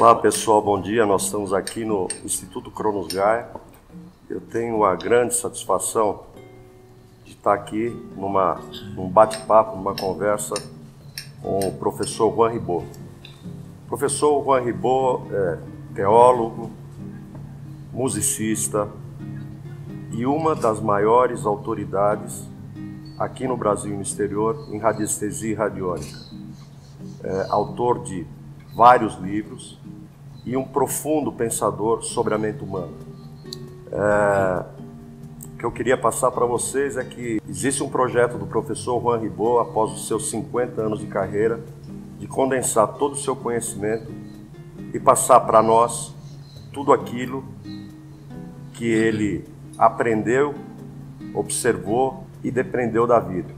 Olá pessoal, bom dia. Nós estamos aqui no Instituto Cronos Gaia. Eu tenho a grande satisfação de estar aqui num bate-papo, numa conversa com o professor Juan Ribot. O professor Juan Ribot é teólogo, musicista e uma das maiores autoridades aqui no Brasil e no exterior em radiestesia e radiônica. É autor de vários livros e um profundo pensador sobre a mente humana. O que eu queria passar para vocês é que existe um projeto do professor Juan Ribot, após os seus 50 anos de carreira, de condensar todo o seu conhecimento e passar para nós tudo aquilo que ele aprendeu, observou e depreendeu da vida.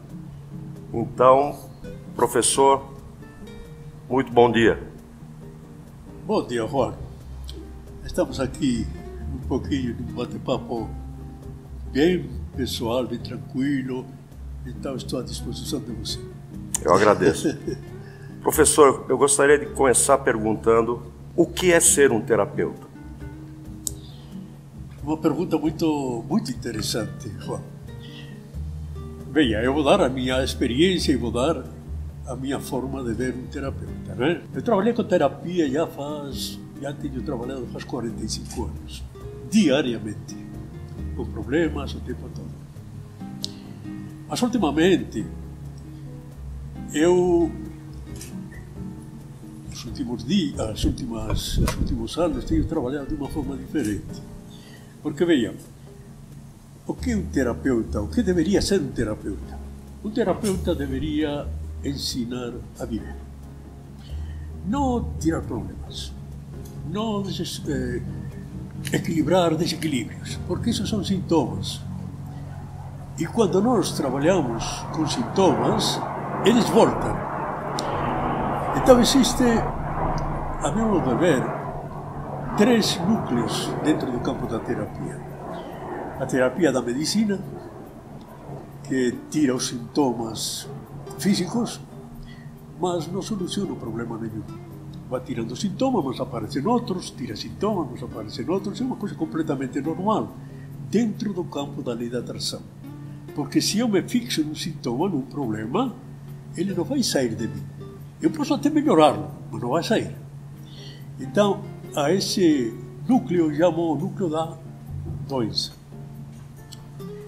Então, professor, muito bom dia. Bom dia, Juan. Estamos aqui um pouquinho de um bate-papo bem pessoal, bem tranquilo, então estou à disposição de você. Eu agradeço. Professor, eu gostaria de começar perguntando o que é ser um terapeuta? Uma pergunta muito interessante, Juan. Veja, eu vou dar a minha experiência e vou dar a minha forma de ver um terapeuta, né? Eu trabalhei com terapia já tenho trabalhado faz 45 anos, diariamente, com problemas o tempo todo. Mas ultimamente, nos últimos anos, tenho trabalhado de uma forma diferente. Porque, veja, o que é um terapeuta? O que deveria ser um terapeuta? Um terapeuta deveria ensinar a viver. Não tirar problemas. Não equilibrar desequilíbrios, porque isso são sintomas. E quando nós trabalhamos com sintomas, eles voltam. Então existe, a meu modo de ver, 3 núcleos dentro do campo da terapia. A terapia da medicina, que tira os sintomas físicos, mas não soluciona o problema nenhum. Vai tirando sintomas, mas aparecem outros, tira sintomas, mas aparecem outros. É uma coisa completamente normal dentro do campo da lei da atração. Porque se eu me fixo num sintoma, num problema, ele não vai sair de mim. Eu posso até melhorá-lo, mas não vai sair. Então, a esse núcleo eu chamo o núcleo da doença.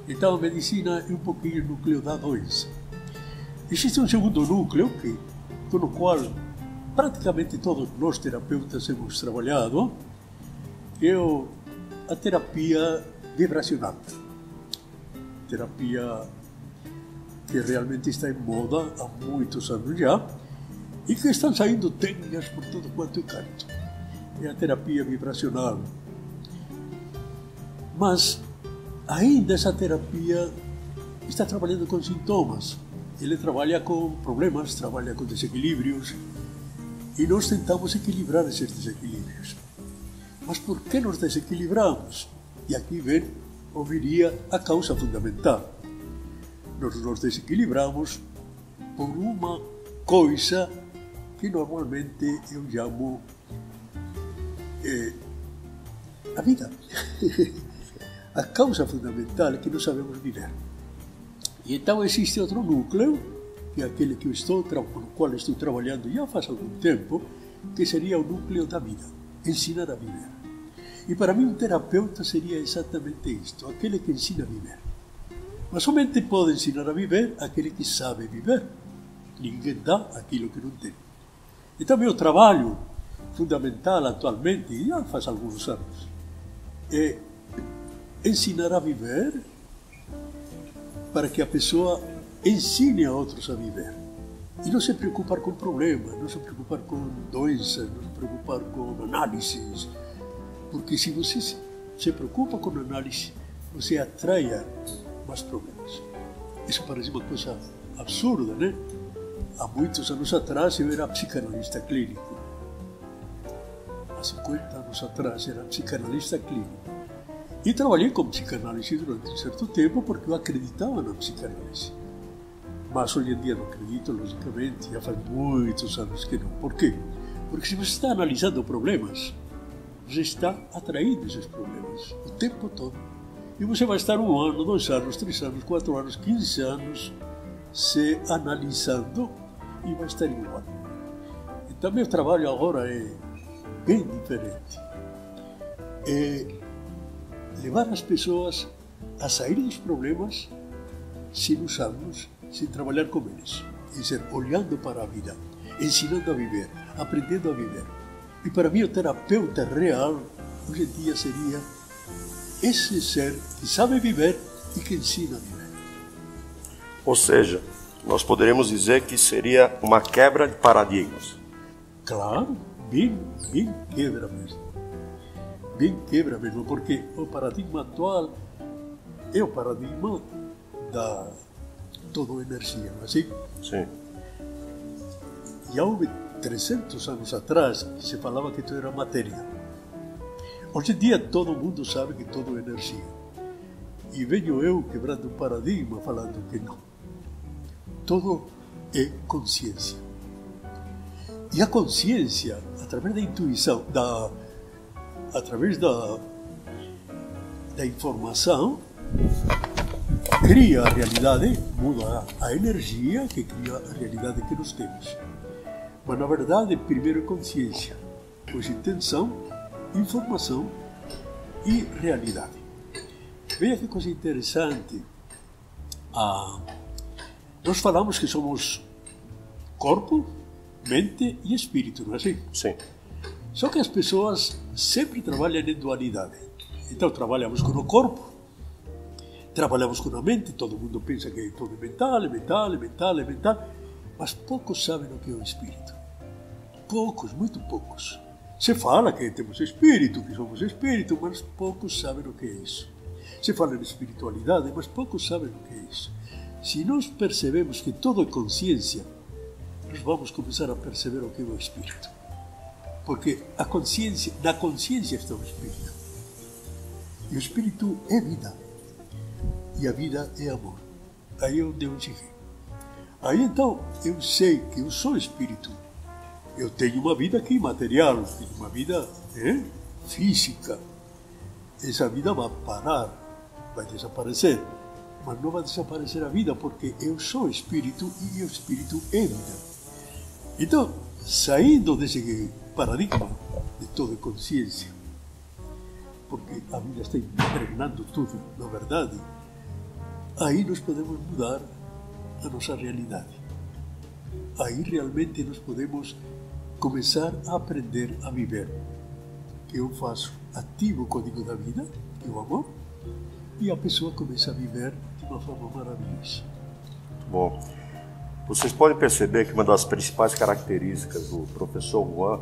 Então, a medicina é um pouquinho o núcleo da doença. Existe um segundo núcleo com o qual praticamente todos nós terapeutas hemos trabalhado, que é a terapia vibracional. Terapia que realmente está em moda há muitos anos já e que estão saindo técnicas por todo quanto é canto. É a terapia vibracional. Mas ainda essa terapia está trabalhando com sintomas. Ele trabalha com problemas, trabalha com desequilíbrios e nós tentamos equilibrar esses desequilíbrios. Mas por que nos desequilibramos? E aqui vem, viria a causa fundamental. Nós nos desequilibramos por uma coisa que normalmente eu chamo a vida. A causa fundamental é que não sabemos viver. E então existe outro núcleo, que é aquele que com o qual estou trabalhando já faz algum tempo, que seria o núcleo da vida, ensinar a viver. E para mim um terapeuta seria exatamente isto, aquele que ensina a viver. Mas somente pode ensinar a viver aquele que sabe viver. Ninguém dá aquilo que não tem. Então meu trabalho fundamental atualmente, e já faz alguns anos, é ensinar a viver para que a pessoa ensine a outros a viver. E não se preocupar com problemas, não se preocupar com doenças, não se preocupar com análises. Porque se você se preocupa com análise, você atrai mais problemas. Isso parece uma coisa absurda, né? Há muitos anos atrás eu era psicanalista clínico. Há 50 anos atrás era psicanalista clínico. E trabalhei com psicanálise durante um certo tempo porque eu acreditava na psicanálise. Mas hoje em dia não acredito, logicamente, já faz muitos anos que não. Por quê? Porque se você está analisando problemas, você está atraindo esses problemas o tempo todo. E você vai estar 1 ano, 2 anos, 3 anos, 4 anos, 15 anos se analisando e vai estar igual. Então, meu trabalho agora é bem diferente. É levar as pessoas a sair dos problemas sem usá-los, sem trabalhar com eles. É dizer, olhando para a vida, ensinando a viver, aprendendo a viver. E para mim o terapeuta real, hoje em dia, seria esse ser que sabe viver e que ensina a viver. Ou seja, nós poderíamos dizer que seria uma quebra de paradigmas. Claro, bem quebra mesmo. Bem quebra mesmo, porque o paradigma atual é o paradigma da toda energia, não é assim? Sim. E houve 300 anos atrás que se falava que tudo era matéria. Hoje em dia todo mundo sabe que tudo é energia. E venho eu quebrando um paradigma falando que não. Tudo é consciência. E a consciência, através da intuição, através da informação, cria a realidade, muda a energia que cria a realidade que nós temos. Mas na verdade, primeiro é consciência, depois intenção, informação e realidade. Veja que coisa interessante. Nós falamos que somos corpo, mente e espírito, não é assim? Sim. Só que as pessoas sempre trabalham em dualidade. Então trabalhamos com o corpo, trabalhamos com a mente, todo mundo pensa que tudo é mental, mas poucos sabem o que é o espírito. Poucos, muito poucos. Se fala que temos espírito, que somos espírito, mas poucos sabem o que é isso. Se fala em espiritualidade, mas poucos sabem o que é isso. Se nós percebemos que tudo é consciência, nós vamos começar a perceber o que é o espírito. Porque na consciência está o espírito. E o espírito é vida. E a vida é amor. Aí é onde eu cheguei. Aí então eu sei que eu sou espírito. Eu tenho uma vida aqui material, tenho uma vida física. Essa vida vai parar, vai desaparecer. Mas não vai desaparecer a vida porque eu sou espírito e o espírito é vida. Então, saindo desse paradigma de toda consciência, porque a vida está impregnando tudo, na verdade, aí nós podemos mudar a nossa realidade. Aí realmente nós podemos começar a aprender a viver. Que eu faço, ativo o código da vida, que é o amor, e a pessoa começa a viver de uma forma maravilhosa. Muito bom. Vocês podem perceber que uma das principais características do professor Juan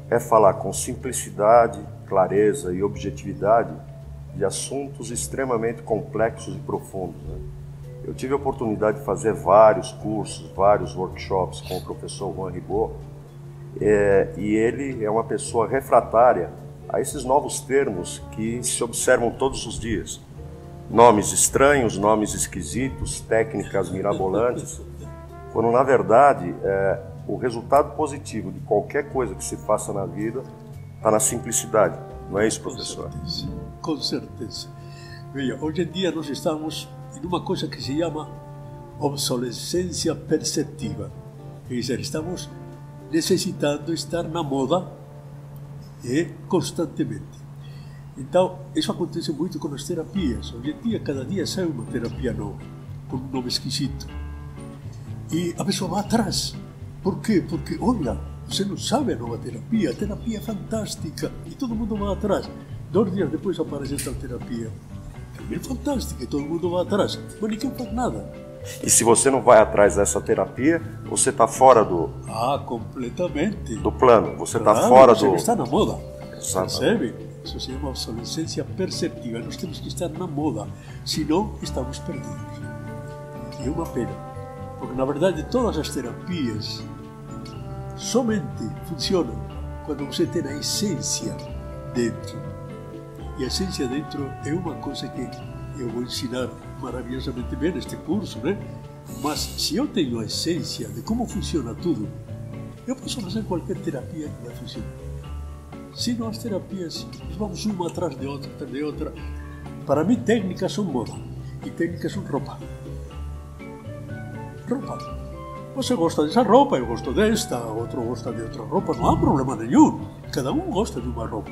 é falar com simplicidade, clareza e objetividade de assuntos extremamente complexos e profundos, né? Eu tive a oportunidade de fazer vários cursos, vários workshops com o professor Juan Ribot, e ele é uma pessoa refratária a esses novos termos que se observam todos os dias. Nomes estranhos, nomes esquisitos, técnicas mirabolantes, quando na verdade o resultado positivo de qualquer coisa que se faça na vida está na simplicidade. Não é isso, professor? Com certeza. Veja, hoje em dia nós estamos em uma coisa que se chama obsolescência perceptiva. Quer dizer, estamos necessitando estar na moda constantemente. Então, isso acontece muito com as terapias. Hoje em dia, cada dia sai uma terapia nova, com um nome esquisito. E a pessoa vai atrás. Por quê? Porque, olha, você não sabe a nova terapia, a terapia é fantástica, e todo mundo vai atrás. 2 dias depois aparece tal terapia. Também é fantástica, e todo mundo vai atrás, mas ninguém faz nada. E se você não vai atrás dessa terapia, você está fora completamente. do plano. Você está fora você do... está na moda. Exatamente. Percebe? Isso se chama obsolescência perceptiva. Nós temos que estar na moda, senão estamos perdidos. E é uma pena, porque na verdade todas as terapias somente funcionam quando você tem a essência dentro. E a essência dentro é uma coisa que eu vou ensinar maravilhosamente bem neste curso, né? Mas se eu tenho a essência de como funciona tudo, Eu posso fazer qualquer terapia que vai funcionar. Se não, as terapias, nós vamos uma atrás de outra, atrás de outra. Para mim, técnicas são moda e técnicas são roupa. Roupa. Você gosta dessa roupa, eu gosto desta, outro gosta de outra roupa, não há problema nenhum. Cada um gosta de uma roupa.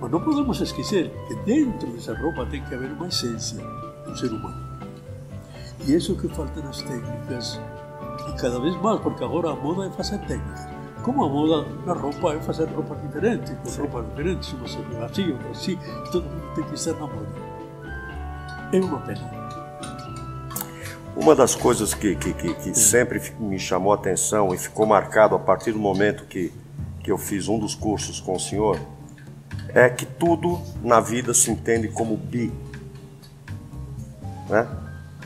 Mas não podemos esquecer que dentro dessa roupa tem que haver uma essência do ser humano. E isso é o que falta nas técnicas, e cada vez mais, porque agora a moda é fazer técnicas. Como a moda na roupa é fazer roupa diferente, com roupas diferentes, uma se assim, outra assim, todo mundo tem que estar na moda. É uma pena. Uma das coisas que sempre me chamou a atenção e ficou marcado a partir do momento que eu fiz um dos cursos com o senhor, é que tudo na vida se entende como bi, né?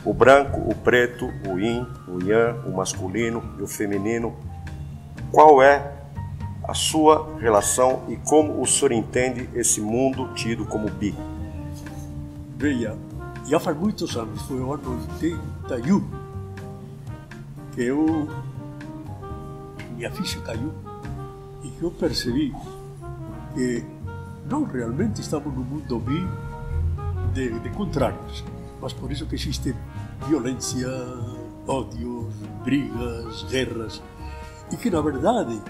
O branco, o preto, o yin, o yang, o masculino e o feminino. Qual é a sua relação e como o senhor entende esse mundo tido como bi? Veja, já faz muitos anos, foi o ano 81, que minha ficha caiu e que eu percebi que nós realmente estamos num mundo bi de contrários, mas por isso que existe violência, ódio, brigas, guerras, e que na verdade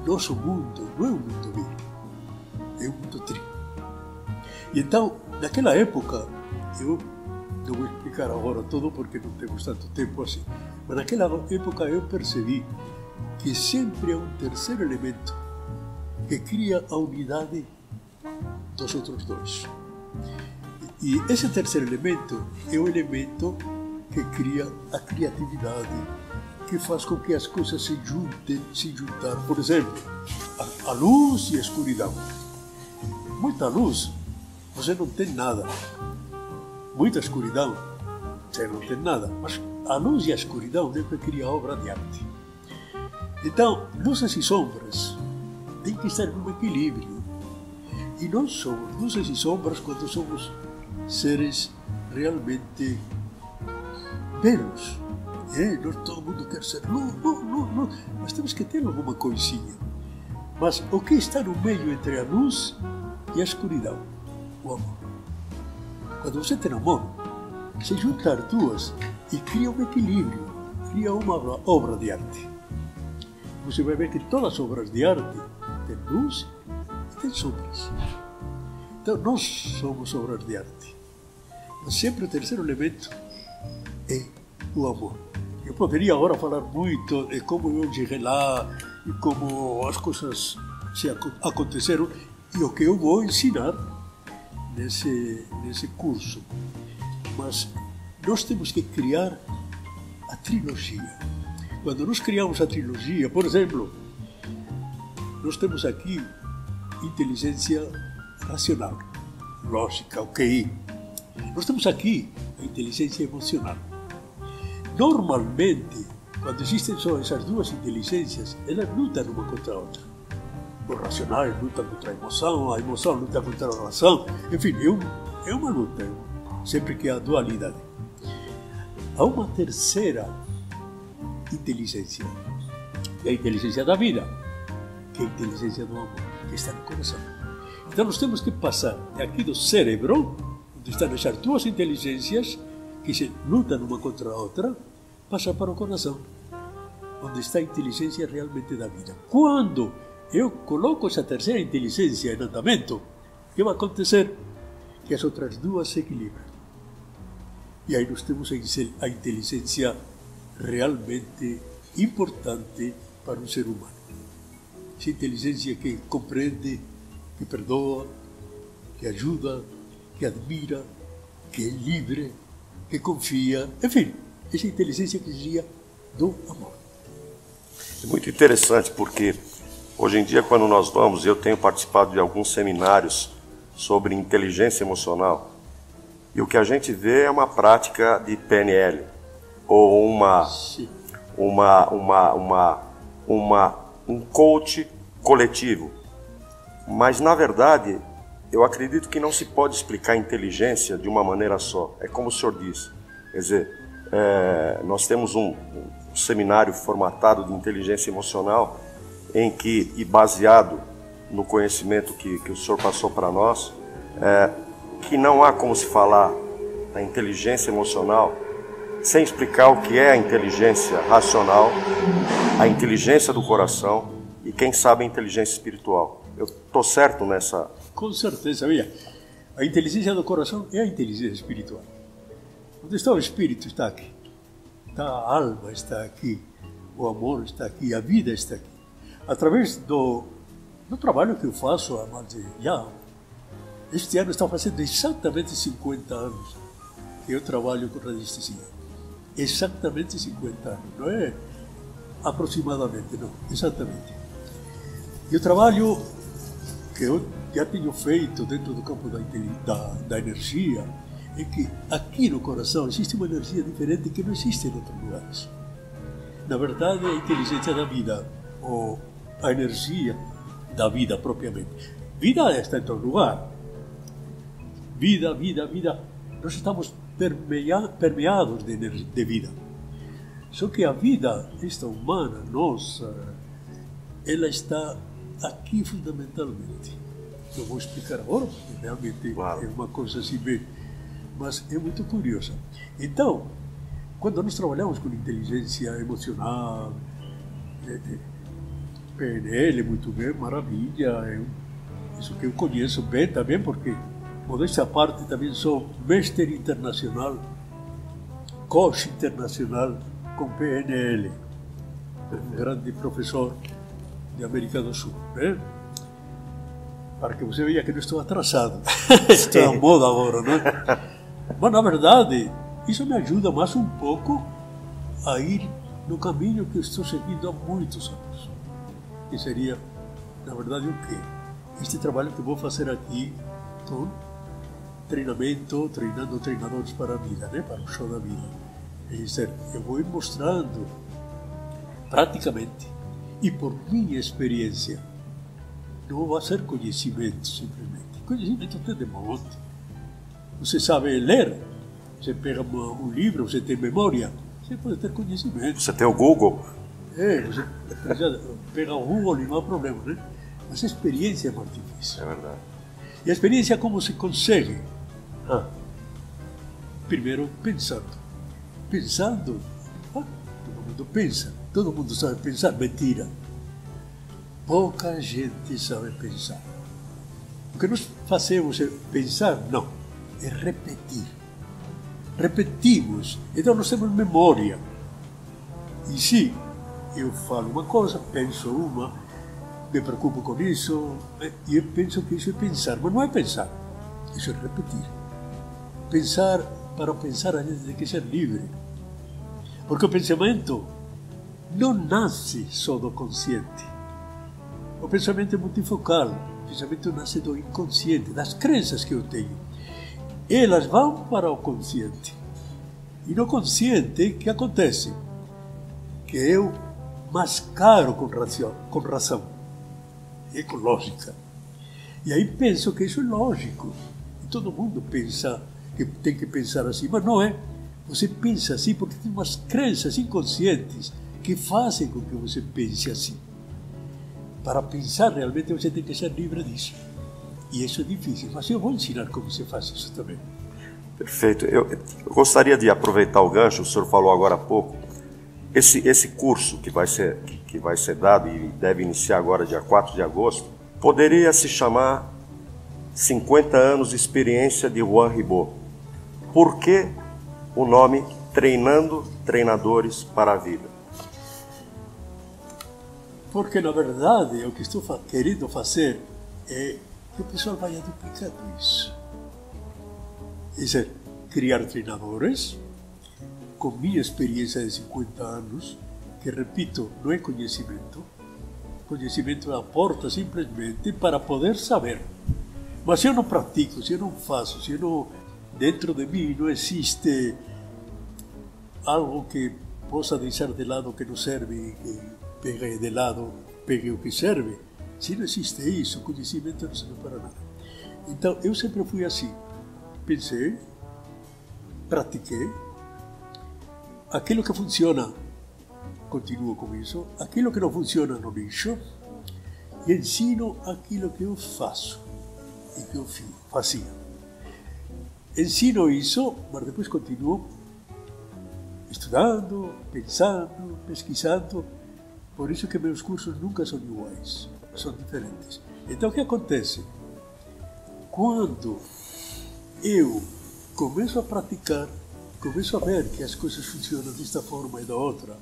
nosso mundo não é um mundo bi, é um mundo tri. E então, naquela época, eu não vou explicar agora tudo porque não temos tanto tempo assim, mas naquela época eu percebi que sempre há um terceiro elemento que cria a unidade dos outros dois. E esse terceiro elemento é o elemento que cria a criatividade, que faz com que as coisas se juntar. Por exemplo, a luz e a escuridão. Muita luz, você não tem nada. Muita escuridão, você não tem nada. Mas a luz e a escuridão é o que cria a obra de arte. Então, luzes e sombras têm que estar num equilíbrio. E nós somos luzes e sombras quando somos seres realmente belos. Todo mundo quer ser luz, luz. Mas temos que ter alguma coisinha. Mas o que está no meio entre a luz e a escuridão? O amor. Quando você tem amor, se junta as duas e cria um equilíbrio, cria uma obra de arte. Você vai ver que todas as obras de arte têm luz e têm sombras. Então, nós somos obras de arte. Mas sempre o terceiro elemento é o amor. Eu poderia agora falar muito de como eu cheguei lá e como as coisas aconteceram e o que eu vou ensinar nesse curso. Mas nós temos que criar a trilogia. Quando nós criamos a trilogia, por exemplo, nós temos aqui inteligência racional, lógica, o QI. Nós temos aqui a inteligência emocional. Normalmente, quando existem só essas duas inteligências, elas lutam uma contra a outra. O racional luta contra a emoção luta contra a razão. Enfim, é uma luta, sempre que há dualidade. Há uma terceira inteligência, que é a inteligência da vida, que é a inteligência do amor, que está no coração. Então nós temos que passar aqui do cérebro, onde estão essas duas inteligências, que se lutam uma contra a outra, passar para o coração, onde está a inteligência realmente da vida. Quando eu coloco essa terceira inteligência em andamento, o que vai acontecer? Que as outras duas se equilibram. E aí nós temos a inteligência realmente importante para um ser humano. Essa inteligência que compreende, que perdoa, que ajuda, que admira, que é livre, que confia, enfim, essa inteligência que seria do amor. É muito interessante porque hoje em dia, quando nós vamos, eu tenho participado de alguns seminários sobre inteligência emocional, e o que a gente vê é uma prática de PNL, ou um coach coletivo. Mas, na verdade, eu acredito que não se pode explicar inteligência de uma maneira só. É como o senhor disse. Quer dizer, nós temos um seminário formatado de inteligência emocional, em que, e baseado no conhecimento que o senhor passou para nós, que não há como se falar da inteligência emocional sem explicar o que é a inteligência racional, a inteligência do coração e, quem sabe, a inteligência espiritual. Eu estou certo nessa? Com certeza, veja. A inteligência do coração é a inteligência espiritual. Onde está o espírito, está aqui. A alma está aqui. O amor está aqui. A vida está aqui. Através do trabalho que eu faço há mais de... Este ano está fazendo exatamente 50 anos que eu trabalho com radiestesia. Exatamente 50 anos. Não é aproximadamente, não. Exatamente. E o trabalho que eu já tenho feito dentro do campo da energia é que aqui no coração existe uma energia diferente que não existe em outros lugares. Na verdade, é a inteligência da vida, ou a energia da vida propriamente. Vida está em todo lugar. Vida, vida, vida. Nós estamos permeados de vida. Só que a vida, esta humana, nossa, ela está aqui fundamentalmente. Não vou explicar agora, porque realmente é uma coisa assim bem... Mas é muito curiosa. Então, quando nós trabalhamos com inteligência emocional, PNL, muito bem, maravilha. Isso que eu conheço bem também, porque, modéstia à parte, também sou mestre internacional, coach internacional com PNL. Um grande professor de América do Sul, né? Para que você veja que não estou atrasado. Estou à moda agora, né? Mas, na verdade, isso me ajuda mais um pouco a ir no caminho que eu estou seguindo há muitos anos. Que seria, na verdade, o quê? Este trabalho que vou fazer aqui com treinamento, treinando treinadores para a vida, né? Para o show da vida. É dizer, eu vou ir mostrando praticamente e por minha experiência. Não vai ser conhecimento, simplesmente. Conhecimento tem de monte. Você sabe ler, você pega um livro, você tem memória, você pode ter conhecimento. Você tem o Google? Você pega o Google e não há problema, né? Mas a experiência é mais difícil. É verdade. E a experiência como se consegue? Primeiro, pensando. Pensando, todo mundo pensa, todo mundo sabe pensar, mentira. Pouca gente sabe pensar. O que nós fazemos é pensar? Não, é repetir. Repetimos, então nós temos memória. E se eu falo uma coisa, penso uma, me preocupo com isso, e eu penso que isso é pensar, mas não é pensar, isso é repetir. Pensar, para pensar a gente tem que ser livre. Porque o pensamento não nasce só do consciente. O pensamento é multifocal, o pensamento nasce do inconsciente, das crenças que eu tenho. Elas vão para o consciente. E no consciente, o que acontece? Que eu mascaro com razão e com lógica. E aí penso que isso é lógico. E todo mundo pensa que tem que pensar assim, mas não é. Você pensa assim porque tem umas crenças inconscientes que fazem com que você pense assim. Para pensar realmente você tem que ser livre disso. E isso é difícil, mas eu vou ensinar como se faz isso também. Perfeito. Eu gostaria de aproveitar o gancho, o senhor falou agora há pouco, esse curso que vai ser dado e deve iniciar agora dia 4 de agosto, poderia se chamar 50 anos de experiência de Juan Ribot. Por que o nome Treinando Treinadores para a Vida? Porque, na verdade, o que estou querendo fazer é que o pessoal vá duplicando isso. É dizer, criar treinadores com minha experiência de 50 anos, que, repito, não é conhecimento. Conhecimento é a porta simplesmente para poder saber. Mas se eu não pratico, se eu não faço, se eu não, dentro de mim não existe algo que possa deixar de lado o que não serve, que pegue de lado, pegue o que serve, se não existe isso, o conhecimento não serve para nada. Então, eu sempre fui assim. Pensei, pratiquei, aquilo que funciona continuo com isso, aquilo que não funciona no lixo e ensino aquilo que eu faço e que eu fazia. Ensino isso, mas depois continuo estudando, pensando, pesquisando. Por isso que meus cursos nunca são iguais, são diferentes. Então o que acontece? Quando eu começo a praticar, começo a ver que as coisas funcionam desta forma e da outra,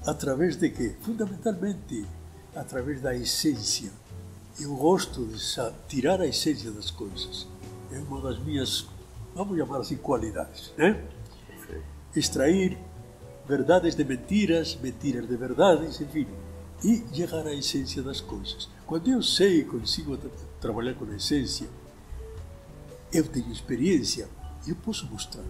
através de quê? Fundamentalmente, através da essência. Eu gosto de tirar a essência das coisas. É uma das minhas, vamos chamar assim, qualidades, né? Extrair verdades de mentiras, mentiras de verdades, enfim, e chegar à essência das coisas. Quando eu sei e consigo trabalhar com a essência, eu tenho experiência, eu posso mostrar.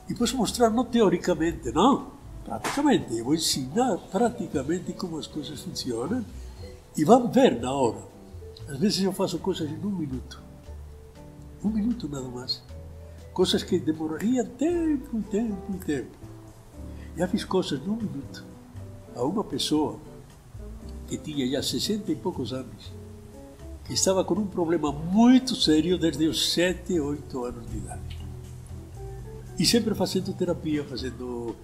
E posso mostrar não teoricamente, não, praticamente. Eu vou ensinar praticamente como as coisas funcionam e vão ver na hora. Às vezes eu faço coisas em 1 minuto. 1 minuto nada mais. Coisas que demorariam tempo e tempo e tempo. Já fiz coisas em 1 minuto a uma pessoa que tinha já 60 e poucos anos, que estava com um problema muito sério desde os 7, 8 anos de idade. E sempre fazendo terapia, fazendo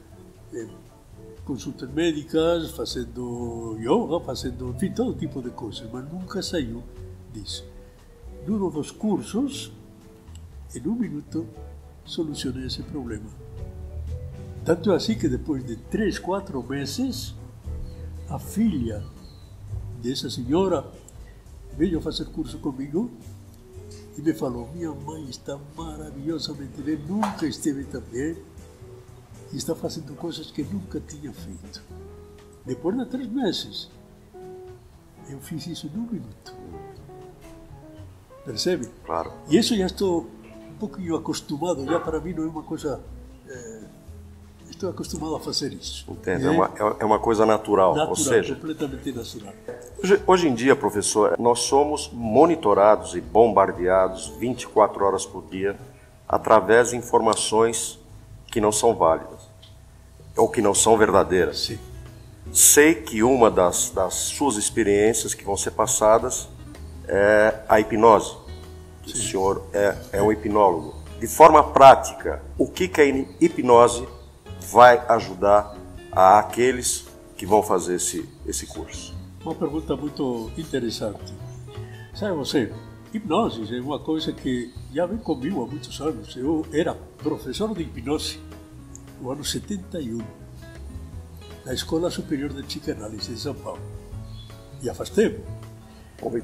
consultas médicas, fazendo yoga, fazendo, enfim, todo tipo de coisas, mas nunca saiu disso. Num dos cursos, em 1 minuto, solucionei esse problema. Tanto assim que depois de 3, 4 meses, a filha dessa senhora veio fazer curso comigo e me falou: minha mãe está maravilhosamente bem, nunca esteve tão bem e está fazendo coisas que nunca tinha feito. Depois de 3 meses, eu fiz isso em 1 minuto. Percebe? Claro. E isso já estou um pouquinho acostumado, já para mim não é uma coisa... Estou acostumado a fazer isso. Entendo, é uma coisa natural, ou seja... completamente natural. Hoje em dia, professor, nós somos monitorados e bombardeados 24 horas por dia através de informações que não são válidas ou que não são verdadeiras. Sim. Sei que uma das suas experiências que vão ser passadas é a hipnose. O senhor é um hipnólogo. De forma prática, o que a hipnose vai ajudar àqueles que vão fazer esse curso? Uma pergunta muito interessante. Sabe você, hipnose é uma coisa que já vem comigo há muitos anos. Eu era professor de hipnose no ano 71, na Escola Superior de Psicanálise de São Paulo. Já faz tempo.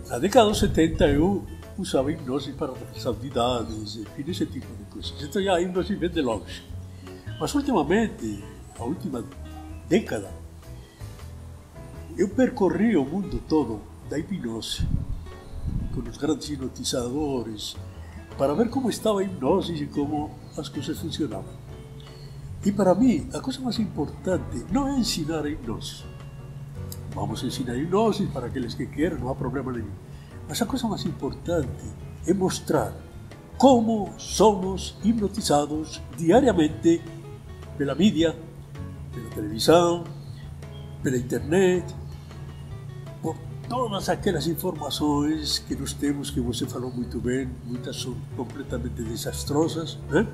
Na década de 70 eu usava hipnose para repressão de idades, enfim, esse tipo de coisas. Então já a hipnose vem de longe. Mas ultimamente, a última década, eu percorri o mundo todo da hipnose, com os grandes hipnotizadores, para ver como estava a hipnose e como as coisas funcionavam. E para mim, a coisa mais importante não é ensinar a hipnose. Vamos ensinar a hipnose para aqueles que queiram, não há problema nenhum. Mas a coisa mais importante é mostrar como somos hipnotizados diariamente pela mídia, pela televisão, pela internet, por todas aquelas informações que nós temos, que você falou muito bem, muitas são completamente desastrosas, né?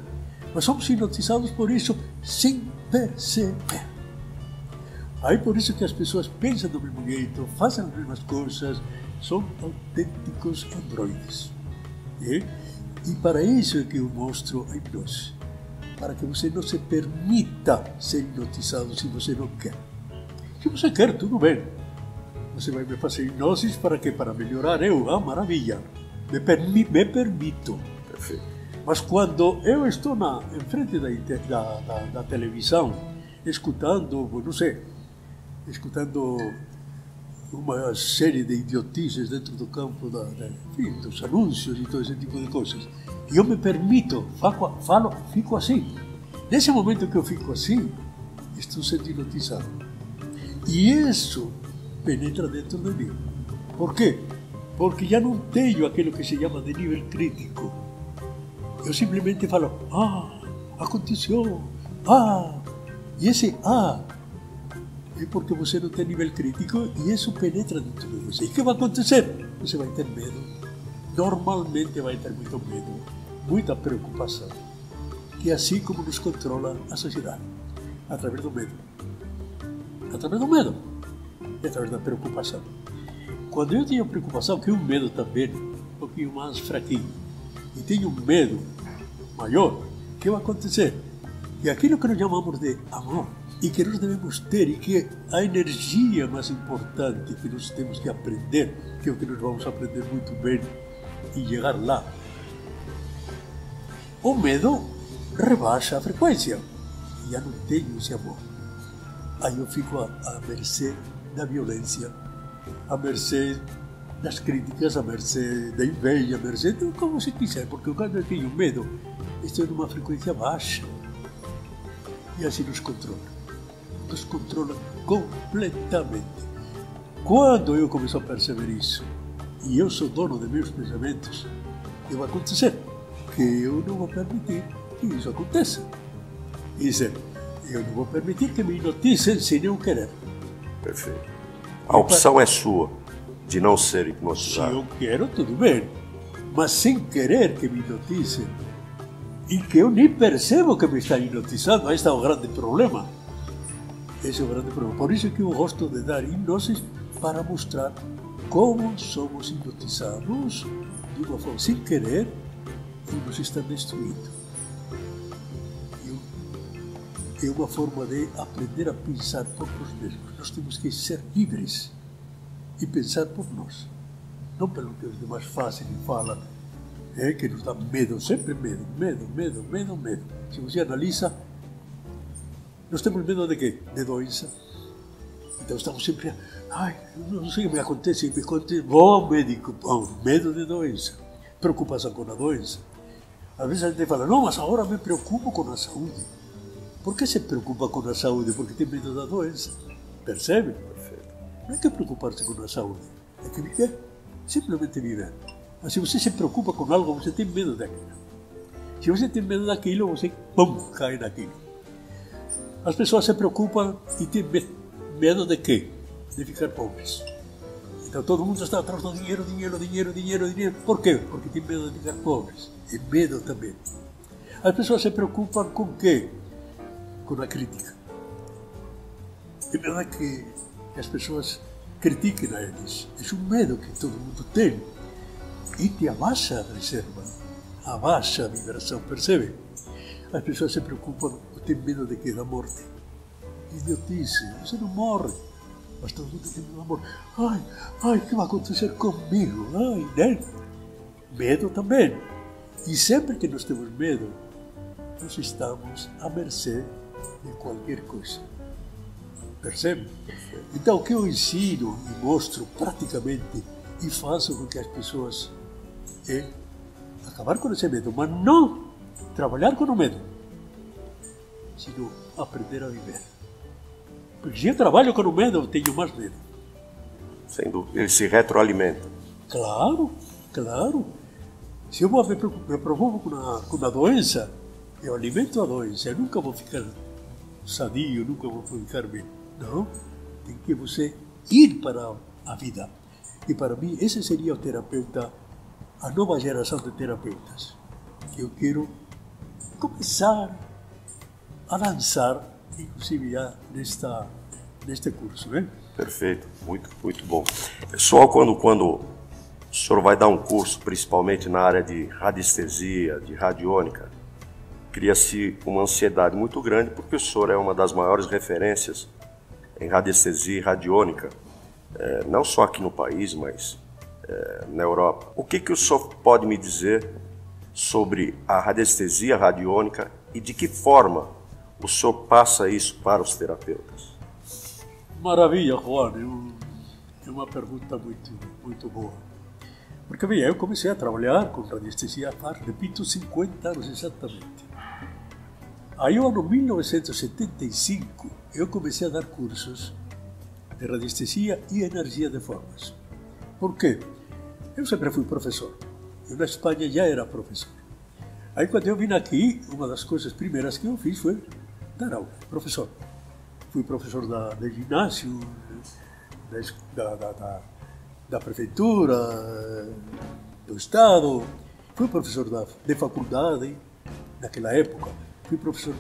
Mas somos hipnotizados por isso sem perceber. Aí por isso que as pessoas pensam do mesmo jeito, fazem as mesmas coisas, são autênticos androides. E para isso é que eu mostro a hipnose. Para que você não se permita ser hipnotizado se você não quer. Se você quer, tudo bem. Você vai me fazer hipnose para quê? Para melhorar eu. Ah, maravilha. Me permito. Perfeito. Mas quando eu estou em frente da televisão, escutando, não sei, escutando uma série de idiotices dentro do campo enfim, dos anúncios e todo esse tipo de coisas, e eu me permito, fico assim. Nesse momento que eu fico assim, estou sendo hipnotizado. E isso penetra dentro de mim. Por quê? Porque já não tenho aquilo que se chama de nível crítico. Eu simplesmente falo, aconteceu, e esse é porque você não tem nível crítico e isso penetra dentro de você. E o que vai acontecer? Você vai ter medo. Normalmente vai ter muito medo, muita preocupação, que é assim como nos controla a sociedade, através do medo. Através do medo e através da preocupação. Quando eu tenho preocupação, que o medo também um pouquinho mais fraquinho, e tenho um medo maior, o que vai acontecer? E aquilo que nós chamamos de amor, e que nós devemos ter, e que a energia mais importante que nós temos que aprender, que é o que nós vamos aprender muito bem e chegar lá. O medo rebaixa a frequência, e já não tenho esse amor. Aí eu fico à mercê da violência, à mercê das críticas, à mercê da inveja, à mercê de como você quiser, porque quando eu tenho medo, estou numa frequência baixa. E assim nos controla completamente. Quando eu começo a perceber isso, e eu sou dono de meus pensamentos, o que vai acontecer? Que eu não vou permitir que isso aconteça. E dizer, eu não vou permitir que me hipnoticem sem eu querer. Perfeito. A opção é sua, de não ser hipnotizado. Se eu quero, tudo bem. Mas sem querer que me hipnoticem, e que eu nem percebo que me está hipnotizando, aí está o grande problema. Esse é o grande problema. Por isso que eu gosto de dar hipnoses para mostrar como somos hipnotizados de uma forma sem querer e nos está destruindo. É uma forma de aprender a pensar por nós mesmos. Nós temos que ser livres e pensar por nós, não pelo que os demais fazem e falam, que nos dá medo, sempre medo. Se você analisa, nós temos medo de quê? De doença. Então estamos sempre, não sei o que me acontece, vou ao médico, medo de doença, preocupação com a doença. Às vezes a gente fala, não, mas agora me preocupo com a saúde. Por que se preocupa com a saúde? Porque tem medo da doença. Percebe? Não é que preocupar-se com a saúde, é que viver, simplesmente viver. Mas se você se preocupa com algo, você tem medo daquilo. Se você tem medo daquilo, você, cai naquilo. As pessoas se preocupam e têm medo de quê? De ficar pobres. Então todo mundo está atrás do dinheiro. Por quê? Porque tem medo de ficar pobres. É medo também. As pessoas se preocupam com quê? Com a crítica. É verdade que as pessoas critiquem a eles. É um medo que todo mundo tem. E te abaixa a reserva, abaixa a vibração, percebe? As pessoas se preocupam, têm medo de que da morte. Idiotice, você não morre, mas todo mundo tem medo da morte. O que vai acontecer comigo? Né? Medo também. E sempre que nós temos medo, nós estamos à mercê de qualquer coisa. Percebe? Então o que eu ensino e mostro praticamente e faço com que as pessoas acabar com esse medo, mas não trabalhar com o medo, sino aprender a viver. Porque se eu trabalho com o medo, eu tenho mais medo. Sem dúvida, ele se retroalimenta. Claro. Se eu me preocupo com a doença, eu alimento a doença, eu nunca vou ficar sadio, nunca vou ficar bem. Não, tem que você ir para a vida. E para mim, esse seria o terapeuta, a nova geração de terapeutas, que eu quero começar a lançar, inclusive já neste curso, né? Perfeito, muito bom. Pessoal, quando o senhor vai dar um curso, principalmente na área de radiestesia, de radiônica, cria-se uma ansiedade muito grande, porque o senhor é uma das maiores referências em radiestesia e radiônica, não só aqui no país, mas na Europa. O que o senhor pode me dizer sobre a radiestesia radiônica e de que forma o senhor passa isso para os terapeutas? Maravilha, Juan. É uma pergunta muito boa. Porque, bem, eu comecei a trabalhar com radiestesia há, repito, 50 anos exatamente. Aí, no ano 1975, eu comecei a dar cursos de radiestesia e energia de formas. Por quê? Eu sempre fui professor. Eu na Espanha já era professor. Aí quando eu vim aqui, uma das coisas primeiras que eu fiz foi dar aula, professor. fui professor de ginásio, da prefeitura, do Estado, fui professor de faculdade, naquela época, fui professor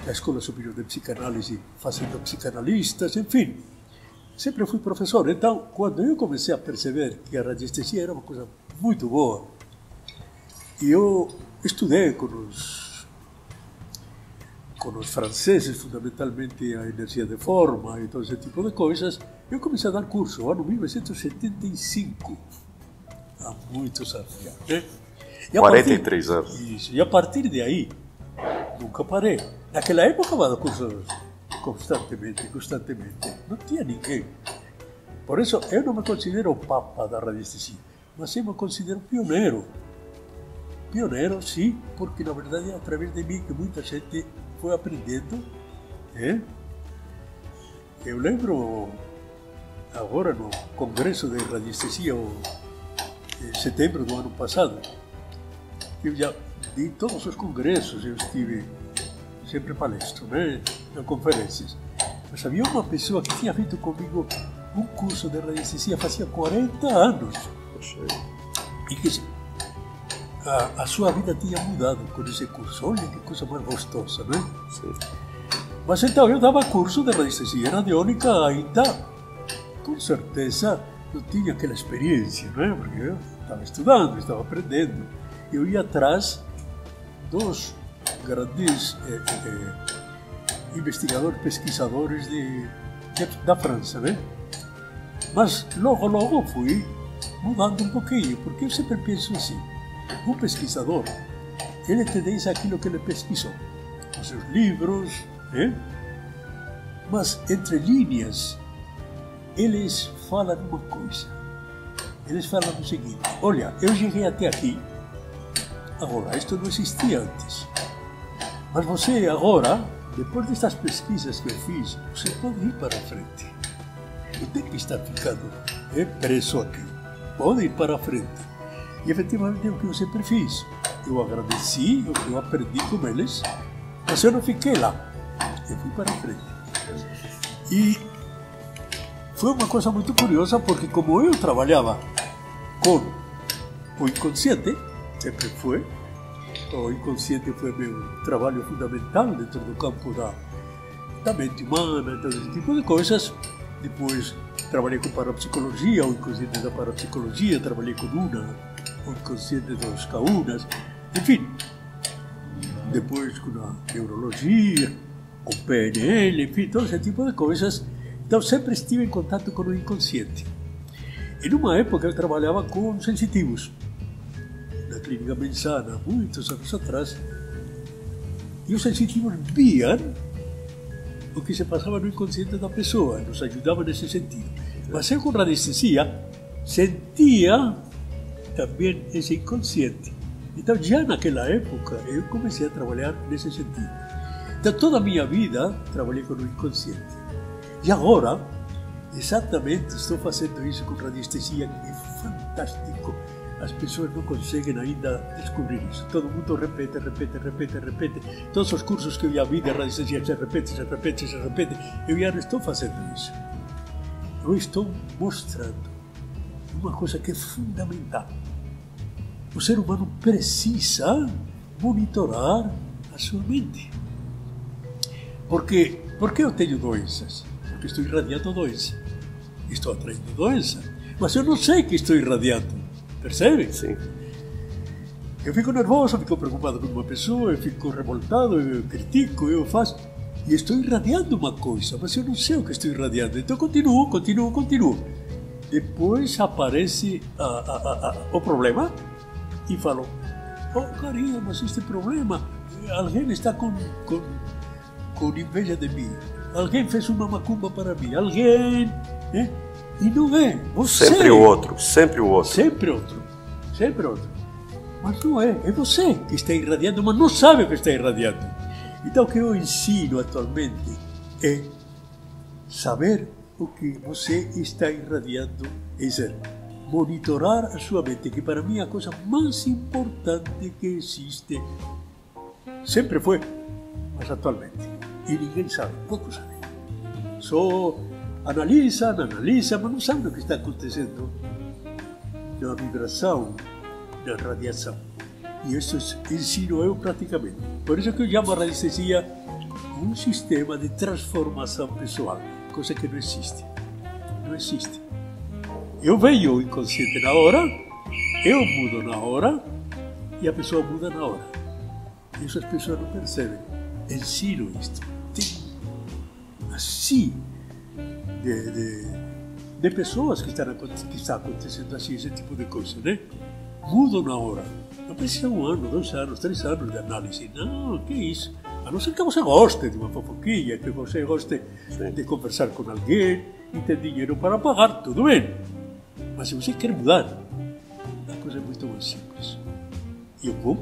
da Escola Superior de Psicanálise, fazendo psicanalistas, enfim. Sempre fui professor. Então, quando eu comecei a perceber que a radiestesia era uma coisa muito boa, e eu estudei com os franceses, fundamentalmente a energia de forma e todo esse tipo de coisas, eu comecei a dar curso no ano 1975, há muitos anos já, né? 43 anos. Isso, e a partir de aí, nunca parei. Naquela época eu dava cursos constantemente. Não tinha ninguém. Por isso, eu não me considero o papa da radiestesia, mas eu me considero pioneiro. Pioneiro, sim, porque na verdade é através de mim que muita gente foi aprendendo. Eu lembro agora no Congresso de Radiestesia, em setembro do ano passado, eu já di todos os congressos, eu estive sempre palestro, né, em conferências. Mas havia uma pessoa que tinha feito comigo um curso de radiestesia fazia 40 anos. E que a sua vida tinha mudado com esse curso. Olha que coisa mais gostosa, né? Sim. Mas então eu dava curso de radiestesia radiônica ainda, com certeza, não tinha aquela experiência, né? Porque eu estava estudando, estava aprendendo. Eu ia atrás dos grandes investigadores, pesquisadores da França, né? Mas logo fui mudando um pouquinho, porque eu sempre penso assim, um pesquisador, ele te diz aquilo que ele pesquisou, os seus livros, né? Mas entre linhas, eles falam uma coisa, eles falam o seguinte: olha, eu cheguei até aqui, agora, isto não existia antes, mas você agora, depois destas pesquisas que eu fiz, você pode ir para a frente, não tem que estar ficando preso aqui, pode ir para a frente. E efetivamente é o que eu sempre fiz. Eu agradeci o que eu aprendi com eles, mas eu não fiquei lá, eu fui para a frente. E foi uma coisa muito curiosa, porque como eu trabalhava com o inconsciente, sempre foi, o inconsciente foi meu trabalho fundamental dentro do campo da mente humana, todo esse tipo de coisas. Depois trabalhei com parapsicologia, o inconsciente da parapsicologia, trabalhei com o inconsciente dos Kaunas, enfim. Depois com a neurologia, com PNL, enfim, todo esse tipo de coisas. Então sempre estive em contato com o inconsciente. E numa época eu trabalhava com sensitivos, na Clínica Mensana, muitos anos atrás. E os sensitivos viam o que se passava no inconsciente da pessoa, nos ajudava nesse sentido. Mas eu com radiestesia sentia também esse inconsciente. Então já naquela época eu comecei a trabalhar nesse sentido. Então toda a minha vida trabalhei com o inconsciente. E agora, exatamente, estou fazendo isso com radiestesia, que é fantástico. As pessoas não conseguem ainda descobrir isso. Todo mundo repete. Todos os cursos que eu já vi de radiestesia se repete. Eu já não estou fazendo isso. Eu estou mostrando uma coisa que é fundamental. O ser humano precisa monitorar a sua mente. Por que eu tenho doenças? Porque estou irradiando doença. Estou atraindo doença. Mas eu não sei que estou irradiando. Percebe? Sim. Eu fico nervoso, fico preocupado com uma pessoa, eu fico revoltado, eu critico, eu faço. E estou irradiando uma coisa, mas eu não sei o que estou irradiando. Então continuo. Depois aparece o problema e falo: oh, carinha, mas este problema, alguém está com inveja de mim. Alguém fez uma macumba para mim. Alguém... E não é você. Sempre o outro. Sempre outro. Mas não é você que está irradiando, mas não sabe o que está irradiando. Então o que eu ensino atualmente é saber o que você está irradiando, é dizer, monitorar a sua mente, que para mim é a coisa mais importante que existe. Sempre foi, mas atualmente. E ninguém sabe, poucos sabem. Só analisam, mas não sabem o que está acontecendo na vibração, na radiação. E isso ensino eu praticamente. Por isso que eu chamo a radiestesia um sistema de transformação pessoal, coisa que não existe. Não existe. Eu vejo o inconsciente na hora, eu mudo na hora e a pessoa muda na hora. Isso as pessoas não percebem. Ensino isto. Tem assim de pessoas que está acontecendo assim, esse tipo de coisa, né? Mudam na hora. Não precisa 1 ano, 2 anos, 3 anos de análise. Não, que isso? A não ser que você goste de uma fofoquinha, que você goste de conversar com alguém e ter dinheiro para pagar, tudo bem. Mas se você quer mudar, a coisa é muito mais simples. E eu vou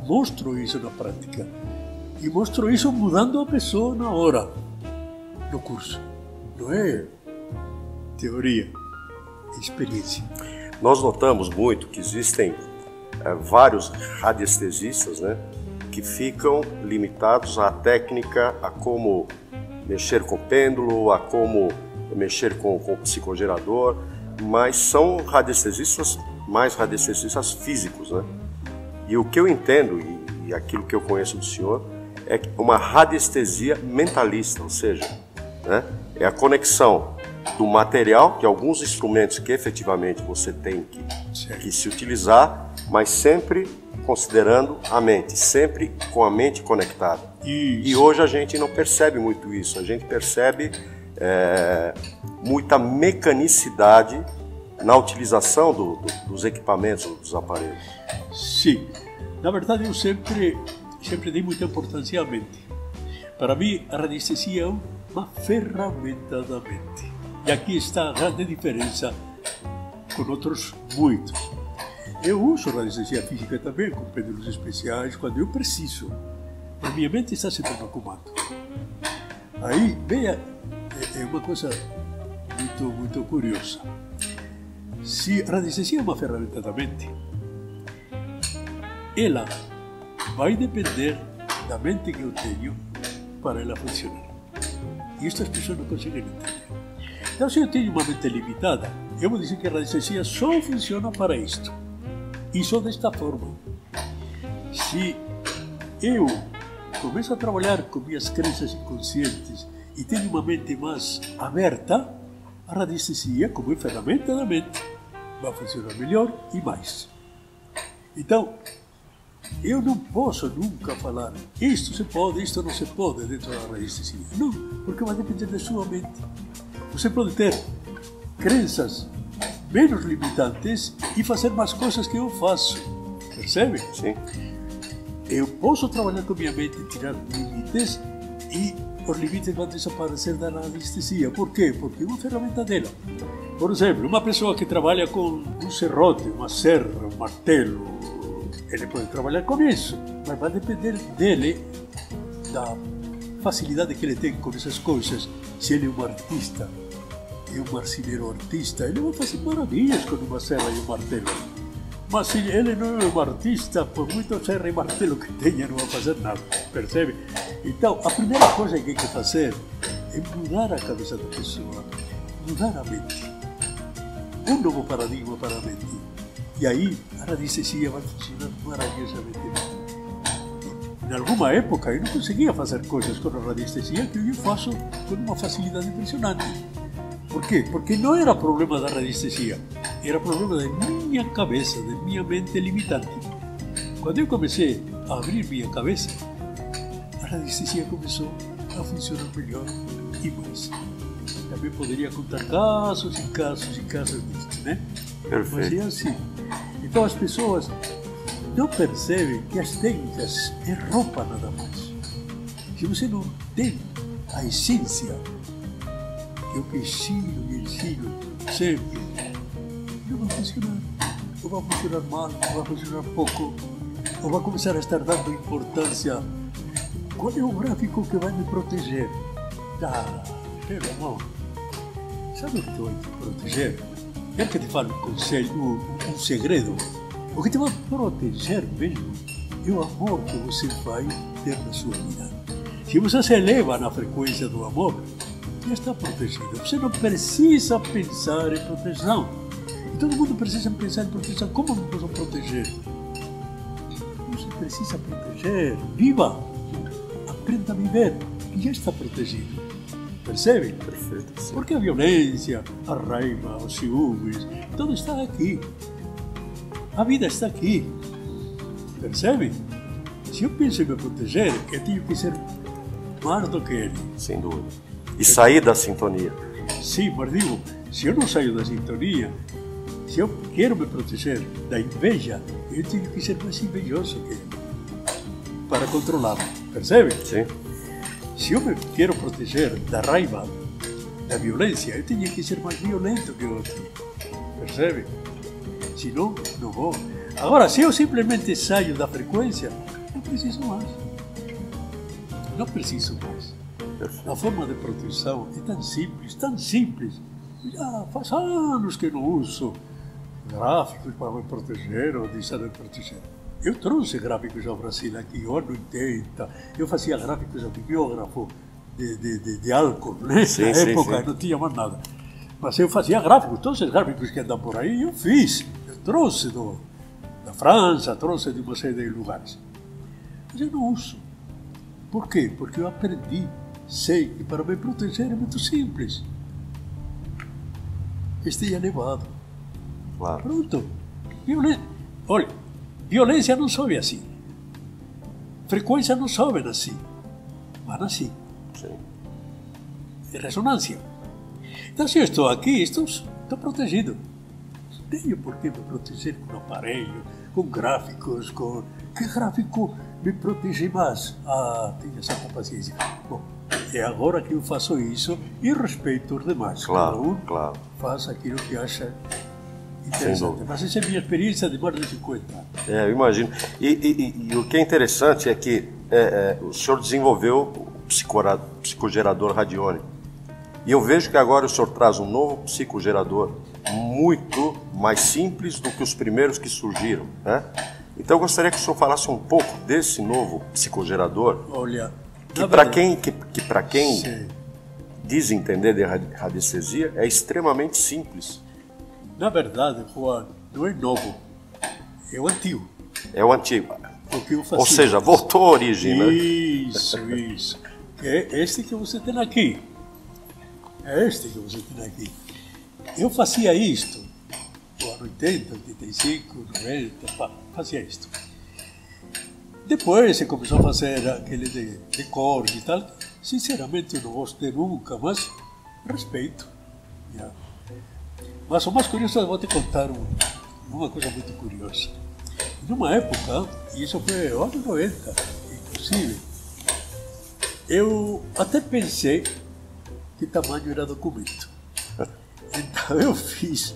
mostro isso na prática. E mostro isso mudando a pessoa na hora, no curso. Não é teoria, é experiência. Nós notamos muito que existem vários radiestesistas, né, que ficam limitados à técnica, a como mexer com o pêndulo, a como mexer com o psicogerador, mas são radiestesistas, mais radiestesistas físicos, né? E o que eu entendo, e aquilo que eu conheço do senhor, é uma radiestesia mentalista, ou seja, né, é a conexão do material, de alguns instrumentos que efetivamente você tem que se utilizar, mas sempre considerando a mente, sempre com a mente conectada. Isso. E hoje a gente não percebe muito isso, a gente percebe muita mecanicidade na utilização dos equipamentos, dos aparelhos. Sim, na verdade eu sempre dei muita importância à mente. Para mim, a radiestesia é uma ferramenta da mente. E aqui está a grande diferença com outros muitos. Eu uso radiestesia física também, com pêndulos especiais, quando eu preciso. A minha mente está sempre no comando. Aí, veja, é uma coisa muito curiosa. Se a radiestesia é uma ferramenta da mente, ela vai depender da mente que eu tenho para ela funcionar. E estas pessoas não conseguem entender. Então, se eu tenho uma mente limitada, eu vou dizer que a radiestesia só funciona para isto. E só desta forma. Se eu começo a trabalhar com minhas crenças inconscientes e tenho uma mente mais aberta, a radiestesia, como ferramenta da mente, vai funcionar melhor e mais. Então, eu não posso nunca falar isto se pode, isto não se pode dentro da radiestesia. Não, porque vai depender da sua mente. Você pode ter crenças menos limitantes e fazer mais coisas que eu faço. Percebe? Sim. Eu posso trabalhar com minha mente e tirar limites e os limites vão desaparecer da radiestesia. Por quê? Porque é uma ferramenta dela. Por exemplo, uma pessoa que trabalha com um serrote, uma serra, um martelo, ele pode trabalhar com isso, mas vai depender dele, da facilidade que ele tem com essas coisas. Se ele é um artista, é um marceneiro artista, ele vai fazer maravilhas com uma serra e um martelo. Mas se ele não é um artista, por muito serra e martelo que tenha, não vai fazer nada, percebe? Então, a primeira coisa que tem que fazer é mudar a cabeça da pessoa, mudar a mente. Um novo paradigma para a mente. E aí, a radiestesia vai funcionar maravilhosamente bem. Em alguma época, eu não conseguia fazer coisas com a radiestesia que eu faço com uma facilidade impressionante. Por quê? Porque não era problema da radiestesia, era problema da minha cabeça, da minha mente limitante. Quando eu comecei a abrir minha cabeça, a radiestesia começou a funcionar melhor e mais. Também poderia contar casos e casos e casos disso, né? Perfeito. Mas é assim. Então as pessoas não percebem que as técnicas é roupa nada mais. Se você não tem a essência, eu que ensino e ensino sempre, não vai funcionar. Ou vai funcionar mal, ou vai funcionar pouco, ou vai começar a estar dando importância. Qual é o gráfico que vai me proteger? Ah, pelo amor, sabe o que vai te proteger? Quero que te fale um conselho, um segredo. O que te vai proteger mesmo é o amor que você vai ter na sua vida. Se você se eleva na frequência do amor, já está protegido. Você não precisa pensar em proteção. E todo mundo precisa pensar em proteção. Como não posso proteger? Você precisa proteger. Viva! Aprenda a viver, que já está protegido. Percebe? Perfeito. Sim. Porque a violência, a raiva, os ciúmes, tudo está aqui. A vida está aqui. Percebe? Se eu penso em me proteger, eu tenho que ser mais do que ele. Sem dúvida. E sair da sintonia. Sim, mas digo, se eu não saio da sintonia, se eu quero me proteger da inveja, eu tenho que ser mais invejoso que ele, para controlá-lo. Percebe? Sim. Se eu me quero proteger da raiva, da violência, eu tenho que ser mais violento que o outro. Percebe? Senão, não vou. Agora, se eu simplesmente saio da frequência, não preciso mais. Não preciso mais. A forma de proteção é tão simples, tão simples. Já faz anos que não uso gráficos para me proteger ou deixar de proteger. Eu trouxe gráficos ao Brasil aqui, no ano 80. Eu fazia gráficos a bibliógrafo de álcool, né? Sim, Na sim, época sim. não tinha mais nada. Mas eu fazia gráficos, todos os gráficos que andam por aí eu fiz. Eu trouxe da França, trouxe de uma série de lugares. Mas eu não uso. Por quê? Porque eu aprendi, sei que para me proteger é muito simples. Esteja elevado. Claro. Pronto. Olha, violência não sobe assim. Frequência não sobe assim. Mas assim. Sim. É ressonância. Então, se eu estou aqui, estou protegido. Não tenho por que me proteger com um aparelho, com gráficos, com... Que gráfico me protege mais? Ah, tenha certa paciência. Bom, é agora que eu faço isso e respeito os demais. Claro, Cada um claro. faz aquilo que acha Sem interessante. dúvida. Mas essa é a minha experiência de mais de 50 anos. É, eu imagino. E o que é interessante é que o senhor desenvolveu o psicogerador radiônico. E eu vejo que agora o senhor traz um novo psicogerador muito mais simples do que os primeiros que surgiram, né? Então eu gostaria que o senhor falasse um pouco desse novo psicogerador, Olha, que para quem Sim. diz entender de radiestesia é extremamente simples. Na verdade, Juan, não é novo, é o antigo. É o antigo. Porque eu fazia... Ou seja, voltou à origem, né? Isso. Que é este que você tem aqui. É este que você tem aqui. Eu fazia isto, no ano 80, 85, 90, fazia isto. Depois você começou a fazer aquele de corda e tal. Sinceramente, eu não gostei nunca, mas respeito. Já. Mas o mais curioso, eu vou te contar uma coisa muito curiosa. Numa época, e isso foi no ano 90, inclusive, eu até pensei que tamanho era documento. Então eu fiz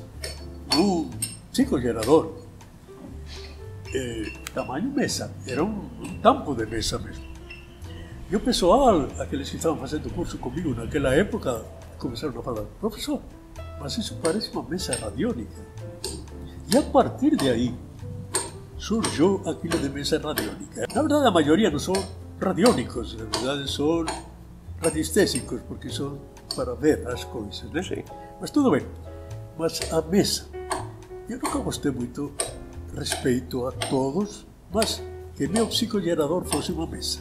um psicogerador, tamanho mesa, era um tampo de mesa mesmo. E o pessoal, aqueles que estavam fazendo curso comigo naquela época, começaram a falar: professor, mas isso parece uma mesa radiônica. E a partir de aí, surgiu aquilo de mesa radiônica. Na verdade, a maioria não são radiônicos, na verdade são radiestésicos, porque são para ver as coisas, né? Sim. Mas tudo bem. Mas a mesa, eu nunca gostei muito, respeito a todos, mas que meu psicogerador fosse uma mesa.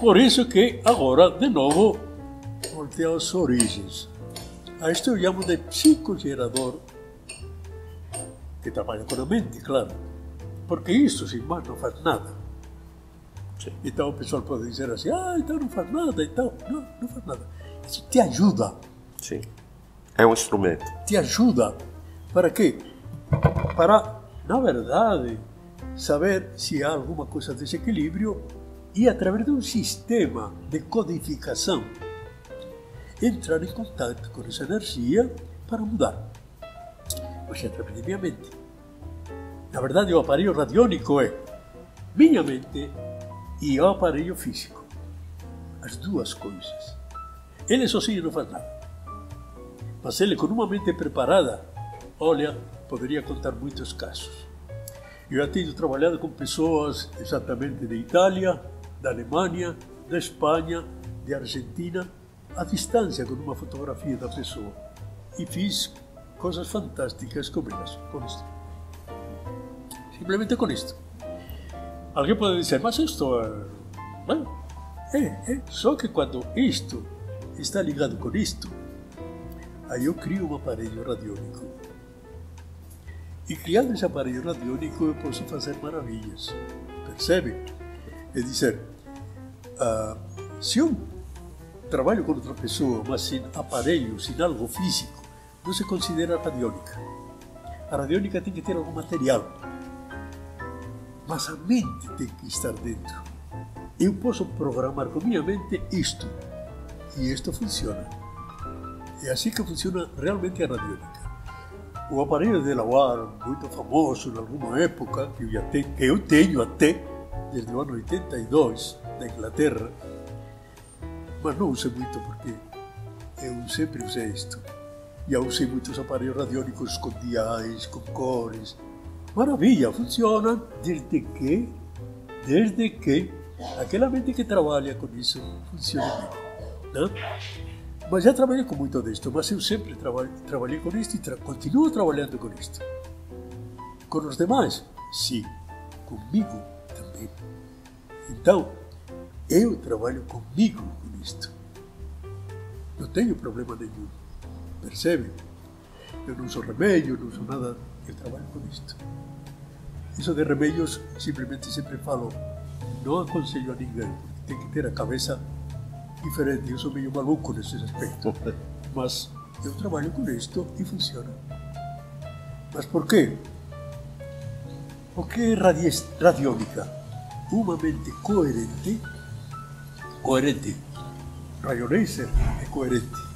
Por isso que agora, de novo, voltei às origens. A isto eu chamo de psicogerador, que trabalha com a mente, claro. Porque isso, sem mais, não faz nada. Sim. Então o pessoal pode dizer assim: então não faz nada, então. Não faz nada. Isso te ajuda. Sim. É um instrumento. Te ajuda. Para quê? Para, na verdade, saber se há alguma coisa de desequilíbrio e, através de um sistema de codificação, entrar em contato com essa energia para mudar. Mas é através de minha mente. Na verdade, o aparelho radiônico é minha mente e o aparelho físico. As duas coisas. Ele sozinho não faz nada. Mas ele, com uma mente preparada, olha, poderia contar muitos casos. Eu já tenho trabalhado com pessoas exatamente de Itália, da Alemanha, da Espanha, de Argentina, à distância com uma fotografia da pessoa e fiz coisas fantásticas com elas, com isto. Simplesmente com isto. Alguém pode dizer, mas isto só que quando isto está ligado com isto, aí eu crio um aparelho radiônico. E criando esse aparelho radiônico eu posso fazer maravilhas. Percebe? É dizer, se eu trabalho com outra pessoa, mas sem aparelho, sem algo físico, não se considera radiônica. A radiônica tem que ter algum material. Mas a mente tem que estar dentro. Eu posso programar com minha mente isto. E isto funciona. É assim que funciona realmente a radiônica. O aparelho de Lawar, muito famoso em alguma época, que eu tenho até desde o ano 82, da Inglaterra, mas não usei muito porque eu sempre usei isto. Já usei muitos aparelhos radiônicos com diais, com cores. Maravilha, funciona desde que aquela mente que trabalha com isso funcione bem. Não? Mas já trabalhei com muito disto, mas eu sempre trabalhei com isto e continuo trabalhando com isto. Com os demais? Sim. Comigo também. Então, eu trabalho comigo com isto. Não tenho problema nenhum. Percebe? Eu não uso remédio, não uso nada. Eu trabalho com isto. Isso de remédios, simplesmente sempre falo, não aconselho a ninguém, porque tem que ter a cabeça diferente. Eu sou meio maluco nesse aspecto. Mas eu trabalho com isto e funciona. Mas por quê? Porque é radiônica. Uma mente coerente, raio laser é coerente.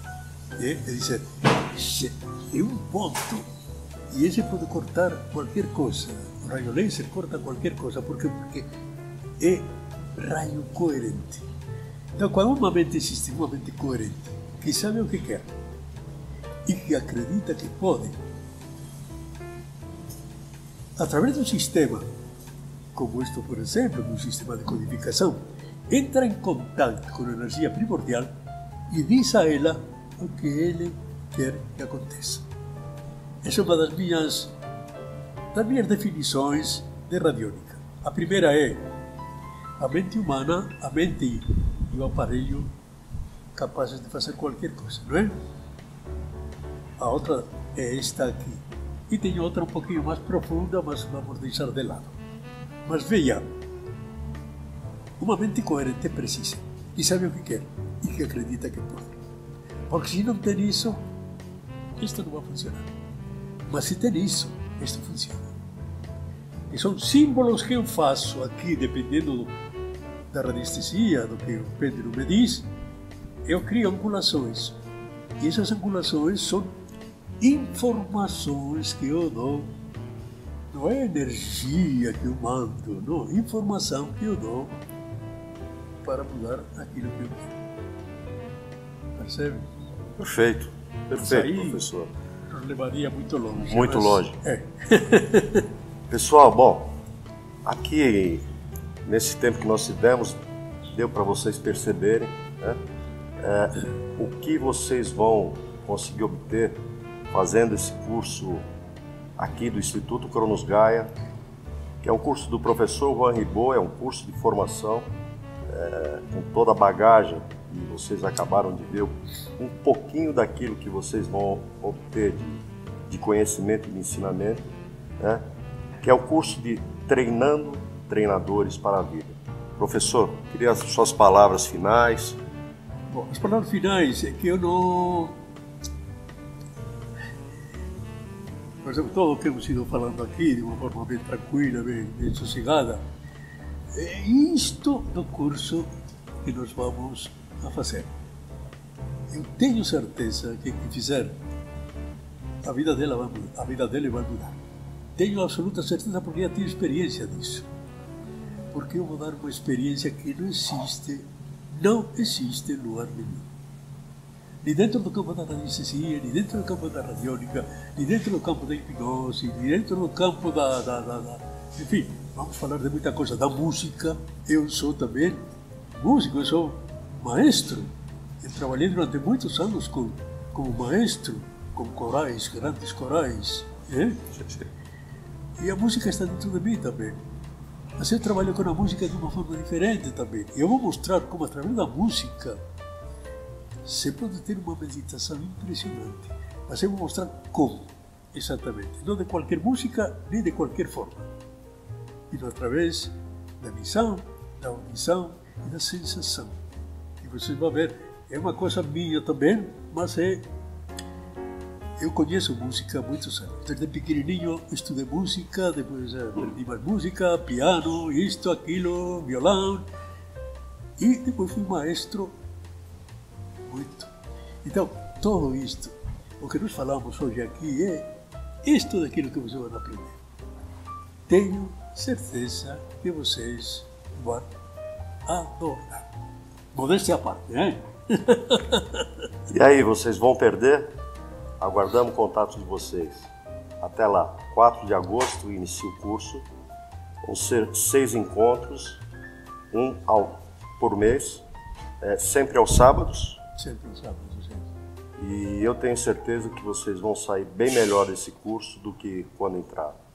É dizer, é um ponto e esse pode cortar qualquer coisa. O raio laser corta qualquer coisa. Por quê? Porque é raio coerente. Então, quando uma mente existe, uma mente coerente, que sabe o que quer e que acredita que pode, através de um sistema, como este, por exemplo, um sistema de codificação, entra em contato com a energia primordial e diz a ela o que ele quer que aconteça. Essa é uma das minhas definições de radiônica. A primeira é a mente humana, a mente e o aparelho capazes de fazer qualquer coisa, não é? A outra é esta aqui. E tem outra um pouquinho mais profunda, mas vamos deixar de lado. Mas veja, uma mente coerente precisa, que sabe o que quer e que acredita que pode. Porque se não tem isso, isto não vai funcionar. Mas se tem isso, isto funciona. E são símbolos que eu faço aqui, dependendo da radiestesia, do que o pêndulo me diz, eu crio angulações. E essas angulações são informações que eu dou. Não é energia que eu mando, não. Informação que eu dou para mudar aquilo que eu quero. Percebe? Perfeito, Aí, professor. Nos levaria muito longe. Muito longe. É. Pessoal, bom, aqui nesse tempo que nós tivemos, deu para vocês perceberem, né, o que vocês vão conseguir obter fazendo esse curso aqui do Instituto Cronos Gaia, que é um curso do professor Juan Ribot, é um curso de formação com toda a bagagem, e vocês acabaram de ver um pouquinho daquilo que vocês vão obter de conhecimento e de ensinamento, né, que é o curso de Treinando Treinadores para a Vida. Professor, queria as suas palavras finais. Bom, as palavras finais é que eu não... Por exemplo, tudo o que hemos ido falando aqui de uma forma bem tranquila, bem sossegada, é isto do curso que nós vamos a fazer. Eu tenho certeza que quem fizer, a vida dele vai mudar. Tenho absoluta certeza porque já tenho experiência disso. Porque eu vou dar uma experiência que não existe em lugar nenhum. Nem dentro do campo da radiestesia, nem dentro do campo da radiônica, nem dentro do campo da hipnose, nem dentro do campo enfim, vamos falar de muita coisa. Da música, eu sou também músico, eu sou maestro Eu trabalhei durante muitos anos como maestro, com corais, grandes corais. E a música está dentro de mim também. Mas eu trabalho com a música de uma forma diferente também. Eu vou mostrar como, através da música, você pode ter uma meditação impressionante. Mas eu vou mostrar como, exatamente. Não de qualquer música, nem de qualquer forma. E através da visão, da audição e da sensação. E vocês vão ver, é uma coisa minha também, mas eu conheço música há muitos anos. Desde pequenininho estudei música, depois aprendi mais música, piano, isto, aquilo, violão. E depois fui maestro muito. Então, tudo isto, o que nós falamos hoje aqui é isto daquilo que vocês vão aprender. Tenho certeza que vocês vão adorar. Modéstia à parte, né? E aí, vocês vão perder? Aguardamos o contato de vocês. Até lá, 4 de agosto, inicia o curso. Vão ser 6 encontros, um por mês, sempre aos sábados. Sempre aos sábados, sempre. E eu tenho certeza que vocês vão sair bem melhor desse curso do que quando entraram.